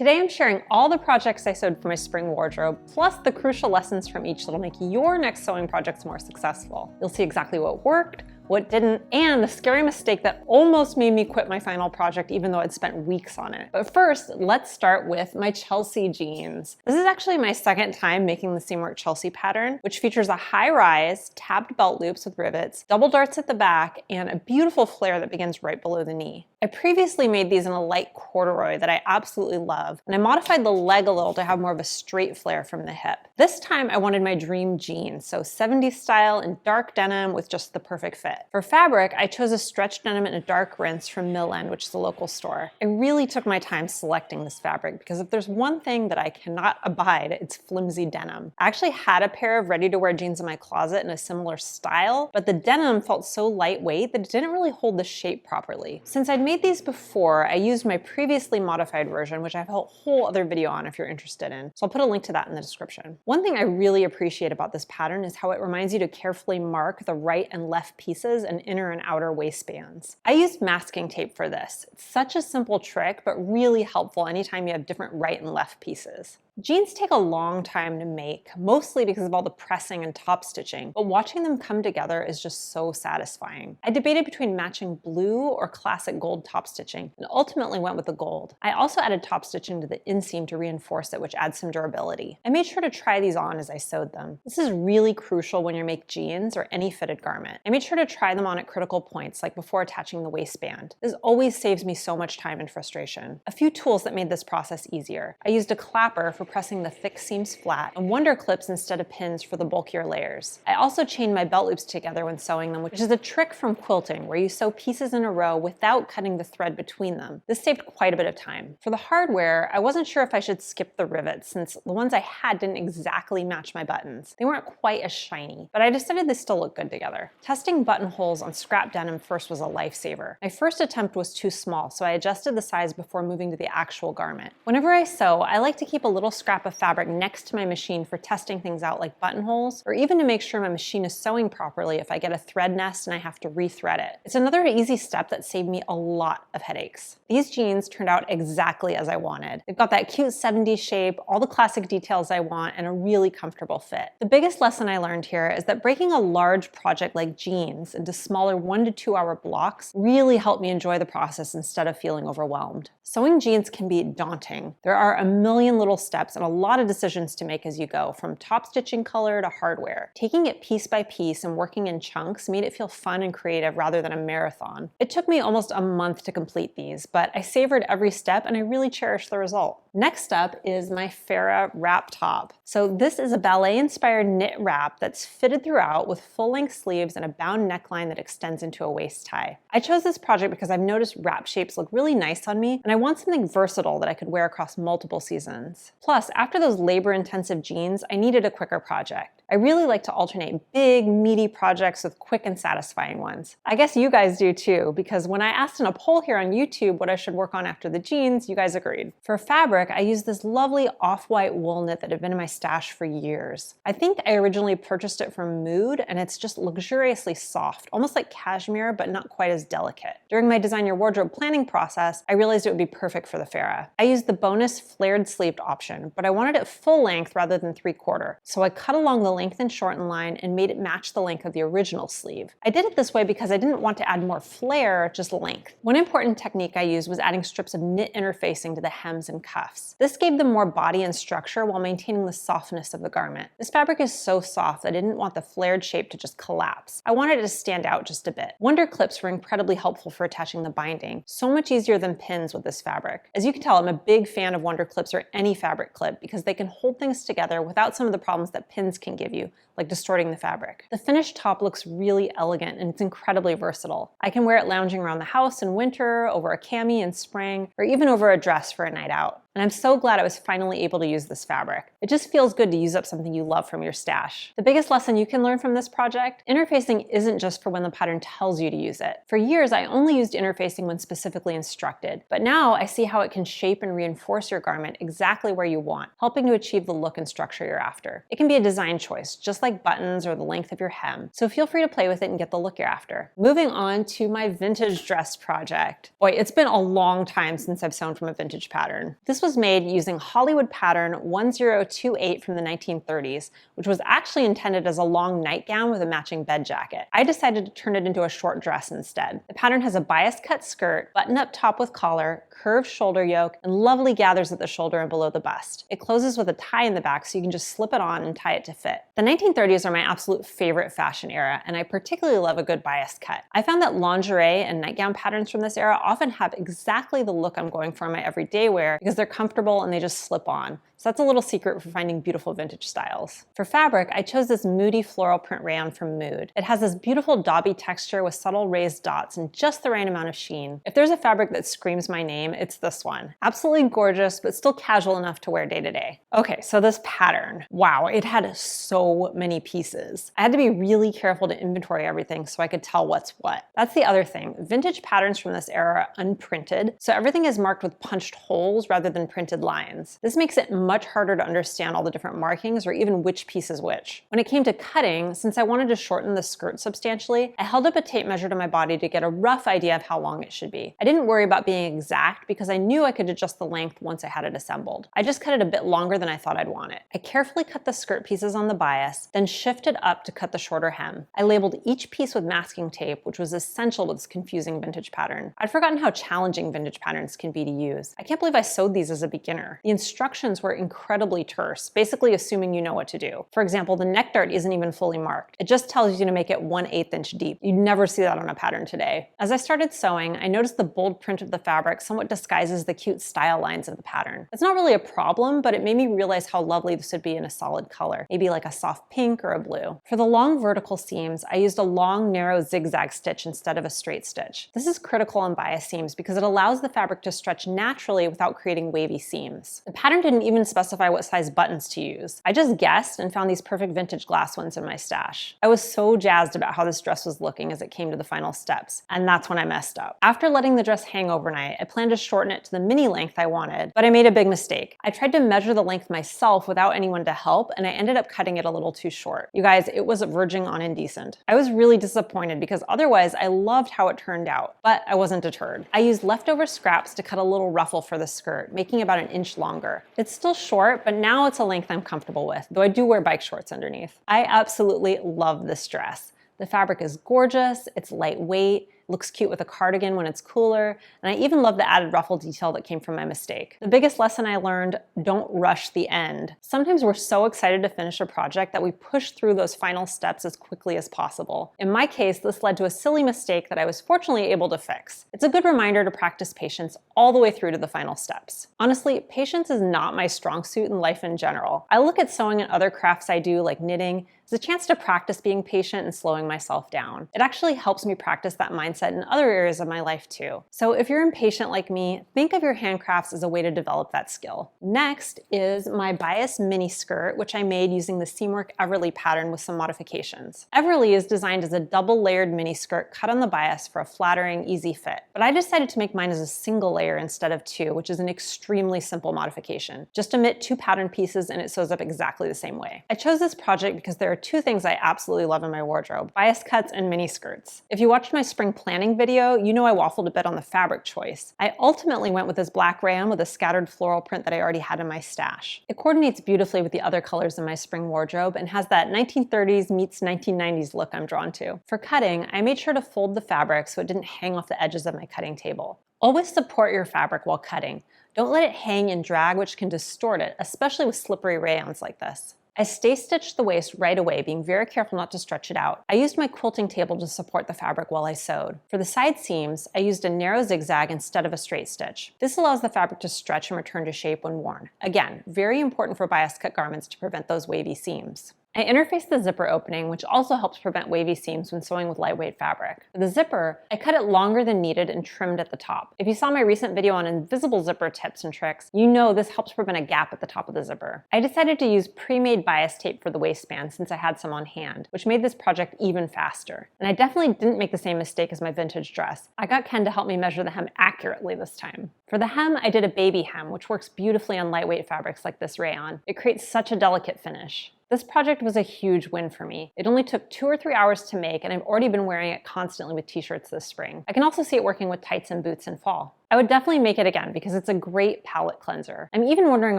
Today I'm sharing all the projects I sewed for my spring wardrobe, plus the crucial lessons from each that'll make your next sewing projects more successful. You'll see exactly what worked, what didn't, and the scary mistake that almost made me quit my final project even though I'd spent weeks on it. But first, let's start with my Chelsea jeans. This is actually my second time making the Seamwork Chelsea pattern, which features a high-rise, tabbed belt loops with rivets, double darts at the back, and a beautiful flare that begins right below the knee. I previously made these in a light corduroy that I absolutely love, and I modified the leg a little to have more of a straight flare from the hip. This time I wanted my dream jeans, so 70s style in dark denim with just the perfect fit. For fabric, I chose a stretch denim in a dark rinse from Mill End, which is a local store. I really took my time selecting this fabric because if there's one thing that I cannot abide, it's flimsy denim. I actually had a pair of ready-to-wear jeans in my closet in a similar style, but the denim felt so lightweight that it didn't really hold the shape properly. Since I'd made these before, I used my previously modified version, which I have a whole other video on if you're interested in, so I'll put a link to that in the description. One thing I really appreciate about this pattern is how it reminds you to carefully mark the right and left pieces and inner and outer waistbands. I used masking tape for this. It's such a simple trick, but really helpful anytime you have different right and left pieces. Jeans take a long time to make, mostly because of all the pressing and top stitching, but watching them come together is just so satisfying. I debated between matching blue or classic gold top stitching, and ultimately went with the gold. I also added top stitching to the inseam to reinforce it, which adds some durability. I made sure to try these on as I sewed them. This is really crucial when you make jeans or any fitted garment. I made sure to try them on at critical points, like before attaching the waistband. This always saves me so much time and frustration. A few tools that made this process easier. I used a clapper for pressing the thick seams flat, and wonder clips instead of pins for the bulkier layers. I also chained my belt loops together when sewing them, which is a trick from quilting where you sew pieces in a row without cutting the thread between them. This saved quite a bit of time. For the hardware, I wasn't sure if I should skip the rivets since the ones I had didn't exactly match my buttons. They weren't quite as shiny, but I decided they still look good together. Testing buttonholes on scrap denim first was a lifesaver. My first attempt was too small, so I adjusted the size before moving to the actual garment. Whenever I sew, I like to keep a little scrap of fabric next to my machine for testing things out like buttonholes, or even to make sure my machine is sewing properly if I get a thread nest and I have to rethread it. It's another easy step that saved me a lot of headaches. These jeans turned out exactly as I wanted. They've got that cute 70s shape, all the classic details I want, and a really comfortable fit. The biggest lesson I learned here is that breaking a large project like jeans into smaller 1 to 2 hour blocks really helped me enjoy the process instead of feeling overwhelmed. Sewing jeans can be daunting. There are a million little steps and a lot of decisions to make as you go, from top stitching color to hardware. Taking it piece by piece and working in chunks made it feel fun and creative rather than a marathon. It took me almost a month to complete these, but I savored every step and I really cherished the result. Next up is my Farah wrap top. So this is a ballet-inspired knit wrap that's fitted throughout with full-length sleeves and a bound neckline that extends into a waist tie. I chose this project because I've noticed wrap shapes look really nice on me, and I want something versatile that I could wear across multiple seasons. Plus, after those labor-intensive jeans, I needed a quicker project. I really like to alternate big, meaty projects with quick and satisfying ones. I guess you guys do too, because when I asked in a poll here on YouTube what I should work on after the jeans, you guys agreed. For fabric, I used this lovely off-white wool knit that had been in my stash for years. I think I originally purchased it from Mood, and it's just luxuriously soft, almost like cashmere, but not quite as delicate. During my Design Your Wardrobe planning process, I realized it would be perfect for the Farah. I used the bonus flared sleeved option, but I wanted it full length rather than 3/4, so I cut along the length and shorten line and made it match the length of the original sleeve. I did it this way because I didn't want to add more flare, just length. One important technique I used was adding strips of knit interfacing to the hems and cuffs. This gave them more body and structure while maintaining the softness of the garment. This fabric is so soft that I didn't want the flared shape to just collapse. I wanted it to stand out just a bit. Wonder clips were incredibly helpful for attaching the binding. So much easier than pins with this fabric. As you can tell, I'm a big fan of wonder clips or any fabric clip because they can hold things together without some of the problems that pins can give you, like distorting the fabric. The finished top looks really elegant and it's incredibly versatile. I can wear it lounging around the house in winter, over a cami in spring, or even over a dress for a night out. And I'm so glad I was finally able to use this fabric. It just feels good to use up something you love from your stash. The biggest lesson you can learn from this project, interfacing isn't just for when the pattern tells you to use it. For years, I only used interfacing when specifically instructed, but now I see how it can shape and reinforce your garment exactly where you want, helping to achieve the look and structure you're after. It can be a design choice, just like buttons or the length of your hem, so feel free to play with it and get the look you're after. Moving on to my vintage dress project. Boy, it's been a long time since I've sewn from a vintage pattern. This This was made using Hollywood pattern 1028 from the 1930s, which was actually intended as a long nightgown with a matching bed jacket. I decided to turn it into a short dress instead. The pattern has a bias cut skirt, button up top with collar, curved shoulder yoke, and lovely gathers at the shoulder and below the bust. It closes with a tie in the back so you can just slip it on and tie it to fit. The 1930s are my absolute favorite fashion era, and I particularly love a good bias cut. I found that lingerie and nightgown patterns from this era often have exactly the look I'm going for in my everyday wear because they're comfortable and they just slip on. So that's a little secret for finding beautiful vintage styles. For fabric, I chose this moody floral print rayon from Mood. It has this beautiful dauby texture with subtle raised dots and just the right amount of sheen. If there's a fabric that screams my name, it's this one. Absolutely gorgeous, but still casual enough to wear day to day. Okay, so this pattern. Wow, it had so many pieces. I had to be really careful to inventory everything so I could tell what's what. That's the other thing. Vintage patterns from this era are unprinted, so everything is marked with punched holes rather than printed lines. This makes it much harder to understand all the different markings or even which piece is which. When it came to cutting, since I wanted to shorten the skirt substantially, I held up a tape measure to my body to get a rough idea of how long it should be. I didn't worry about being exact because I knew I could adjust the length once I had it assembled. I just cut it a bit longer than I thought I'd want it. I carefully cut the skirt pieces on the bias, then shifted up to cut the shorter hem. I labeled each piece with masking tape, which was essential with this confusing vintage pattern. I'd forgotten how challenging vintage patterns can be to use. I can't believe I sewed these as a beginner. The instructions were incredibly terse, basically assuming you know what to do. For example, the neck dart isn't even fully marked. It just tells you to make it 1/8 inch deep. You'd never see that on a pattern today. As I started sewing, I noticed the bold print of the fabric somewhat disguises the cute style lines of the pattern. It's not really a problem, but it made me realize how lovely this would be in a solid color, maybe like a soft pink or a blue. For the long vertical seams, I used a long, narrow zigzag stitch instead of a straight stitch. This is critical on bias seams because it allows the fabric to stretch naturally without creating wavy seams. The pattern didn't even specify what size buttons to use. I just guessed and found these perfect vintage glass ones in my stash. I was so jazzed about how this dress was looking as it came to the final steps, and that's when I messed up. After letting the dress hang overnight, I planned to shorten it to the mini length I wanted, but I made a big mistake. I tried to measure the length myself without anyone to help, and I ended up cutting it a little too short. You guys, it was verging on indecent. I was really disappointed because otherwise I loved how it turned out, but I wasn't deterred. I used leftover scraps to cut a little ruffle for the skirt, making it about 1 inch longer. It's still short, but now it's a length I'm comfortable with, though I do wear bike shorts underneath. I absolutely love this dress. The fabric is gorgeous, it's lightweight, looks cute with a cardigan when it's cooler, and I even love the added ruffle detail that came from my mistake. The biggest lesson I learned, don't rush the end. Sometimes we're so excited to finish a project that we push through those final steps as quickly as possible. In my case, this led to a silly mistake that I was fortunately able to fix. It's a good reminder to practice patience all the way through to the final steps. Honestly, patience is not my strong suit in life in general. I look at sewing and other crafts I do, like knitting, as a chance to practice being patient and slowing myself down. It actually helps me practice that mindset in other areas of my life too. So if you're impatient like me, think of your handcrafts as a way to develop that skill. Next is my bias mini skirt, which I made using the Seamwork Everly pattern with some modifications. Everly is designed as a double layered mini skirt cut on the bias for a flattering, easy fit. But I decided to make mine as a single layer instead of two, which is an extremely simple modification. Just omit 2 pattern pieces and it sews up exactly the same way. I chose this project because there are 2 things I absolutely love in my wardrobe: bias cuts and mini skirts. If you watched my spring planning video, you know I waffled a bit on the fabric choice. I ultimately went with this black rayon with a scattered floral print that I already had in my stash. It coordinates beautifully with the other colors in my spring wardrobe and has that 1930s meets 1990s look I'm drawn to. For cutting, I made sure to fold the fabric so it didn't hang off the edges of my cutting table. Always support your fabric while cutting. Don't let it hang and drag, which can distort it, especially with slippery rayons like this. I stay stitched the waist right away, being very careful not to stretch it out. I used my quilting table to support the fabric while I sewed. For the side seams, I used a narrow zigzag instead of a straight stitch. This allows the fabric to stretch and return to shape when worn. Again, very important for bias cut garments to prevent those wavy seams. I interfaced the zipper opening, which also helps prevent wavy seams when sewing with lightweight fabric. For the zipper, I cut it longer than needed and trimmed at the top. If you saw my recent video on invisible zipper tips and tricks, you know this helps prevent a gap at the top of the zipper. I decided to use pre-made bias tape for the waistband since I had some on hand, which made this project even faster. And I definitely didn't make the same mistake as my vintage dress. I got Ken to help me measure the hem accurately this time. For the hem, I did a baby hem, which works beautifully on lightweight fabrics like this rayon. It creates such a delicate finish. This project was a huge win for me. It only took 2 or 3 hours to make, and I've already been wearing it constantly with t-shirts this spring. I can also see it working with tights and boots in fall. I would definitely make it again because it's a great palette cleanser. I'm even wondering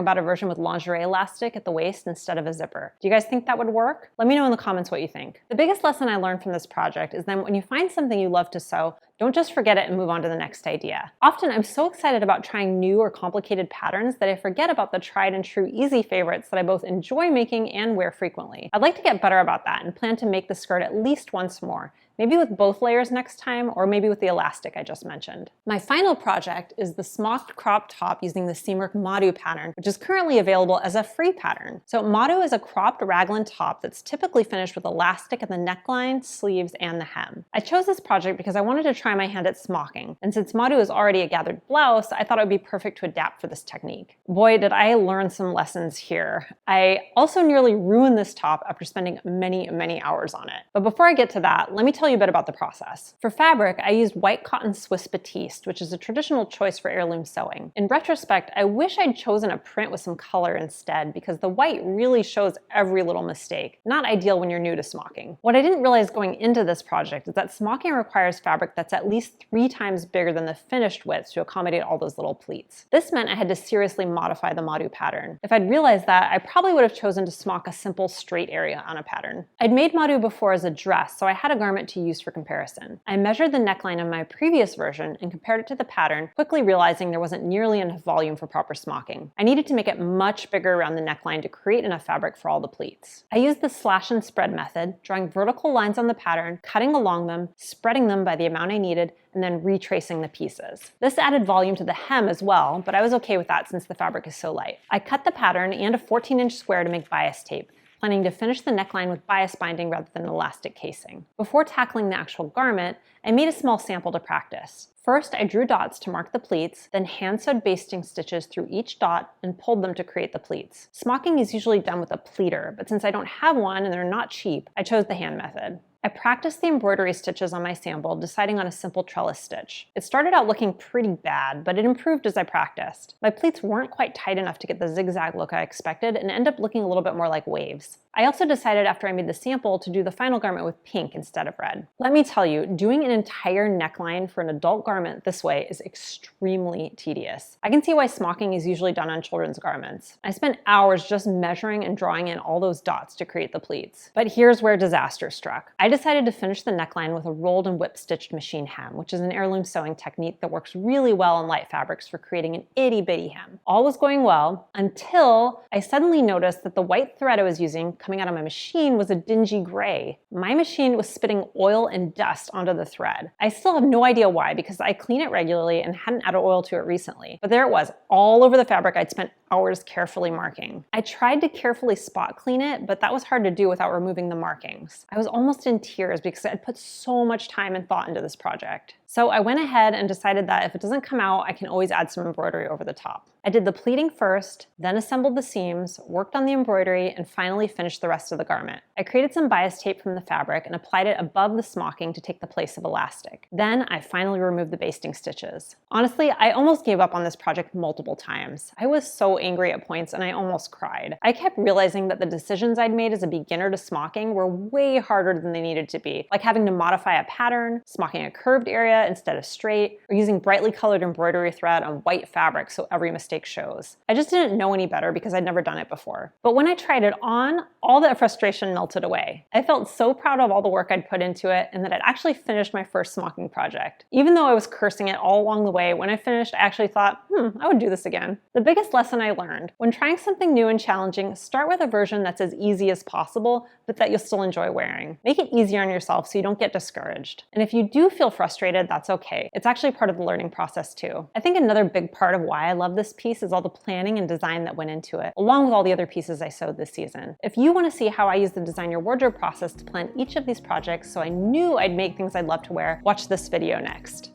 about a version with lingerie elastic at the waist instead of a zipper. Do you guys think that would work? Let me know in the comments what you think. The biggest lesson I learned from this project is that when you find something you love to sew, don't just forget it and move on to the next idea. Often I'm so excited about trying new or complicated patterns that I forget about the tried and true easy favorites that I both enjoy making and wear frequently. I'd like to get better about that and plan to make the skirt at least once more. Maybe with both layers next time, or maybe with the elastic I just mentioned. My final project is the smocked crop top using the Seamwork Madhu pattern, which is currently available as a free pattern. So Madhu is a cropped raglan top that's typically finished with elastic at the neckline, sleeves, and the hem. I chose this project because I wanted to try my hand at smocking, and since Madhu is already a gathered blouse, I thought it would be perfect to adapt for this technique. Boy, did I learn some lessons here. I also nearly ruined this top after spending many hours on it. But before I get to that, let me tell you a bit about the process. For fabric, I used white cotton Swiss batiste, which is a traditional choice for heirloom sewing. In retrospect, I wish I'd chosen a print with some color instead because the white really shows every little mistake. Not ideal when you're new to smocking. What I didn't realize going into this project is that smocking requires fabric that's at least 3 times bigger than the finished width to accommodate all those little pleats. This meant I had to seriously modify the Madhu pattern. If I'd realized that, I probably would have chosen to smock a simple straight area on a pattern. I'd made Madhu before as a dress, so I had a garment to use for comparison. I measured the neckline of my previous version and compared it to the pattern, quickly realizing there wasn't nearly enough volume for proper smocking. I needed to make it much bigger around the neckline to create enough fabric for all the pleats. I used the slash and spread method, drawing vertical lines on the pattern, cutting along them, spreading them by the amount I needed, and then retracing the pieces. This added volume to the hem as well, but I was okay with that since the fabric is so light. I cut the pattern and a 14-inch square to make bias tape, planning to finish the neckline with bias binding rather than elastic casing. Before tackling the actual garment, I made a small sample to practice. First, I drew dots to mark the pleats, then hand-sewed basting stitches through each dot and pulled them to create the pleats. Smocking is usually done with a pleater, but since I don't have one and they're not cheap, I chose the hand method. I practiced the embroidery stitches on my sample, deciding on a simple trellis stitch. It started out looking pretty bad, but it improved as I practiced. My pleats weren't quite tight enough to get the zigzag look I expected and ended up looking a little bit more like waves. I also decided after I made the sample to do the final garment with pink instead of red. Let me tell you, doing an entire neckline for an adult garment this way is extremely tedious. I can see why smocking is usually done on children's garments. I spent hours just measuring and drawing in all those dots to create the pleats. But here's where disaster struck. I decided to finish the neckline with a rolled and whip-stitched machine hem, which is an heirloom sewing technique that works really well on light fabrics for creating an itty-bitty hem. All was going well until I suddenly noticed that the white thread I was using coming out of my machine was a dingy gray. My machine was spitting oil and dust onto the thread. I still have no idea why because I clean it regularly and hadn't added oil to it recently. But there it was, all over the fabric I'd spent hours carefully marking. I tried to carefully spot clean it, but that was hard to do without removing the markings. I was almost in tears because I'd put so much time and thought into this project. So I went ahead and decided that if it doesn't come out, I can always add some embroidery over the top. I did the pleating first, then assembled the seams, worked on the embroidery, and finally finished the rest of the garment. I created some bias tape from the fabric and applied it above the smocking to take the place of elastic. Then I finally removed the basting stitches. Honestly, I almost gave up on this project multiple times. I was so angry at points and I almost cried. I kept realizing that the decisions I'd made as a beginner to smocking were way harder than they needed to be, like having to modify a pattern, smocking a curved area instead of straight, or using brightly colored embroidery thread on white fabric so every mistake shows. I just didn't know any better because I'd never done it before. But when I tried it on, all that frustration melted away. I felt so proud of all the work I'd put into it and that I'd actually finished my first smocking project. Even though I was cursing it all along the way, when I finished, I actually thought, I would do this again. The biggest lesson I learned: when trying something new and challenging, start with a version that's as easy as possible, but that you'll still enjoy wearing. Make it easier on yourself so you don't get discouraged. And if you do feel frustrated, that's okay. It's actually part of the learning process too. I think another big part of why I love this piece is all the planning and design that went into it, along with all the other pieces I sewed this season. If you want to see how I use the Design Your Wardrobe process to plan each of these projects so I knew I'd make things I'd love to wear, watch this video next.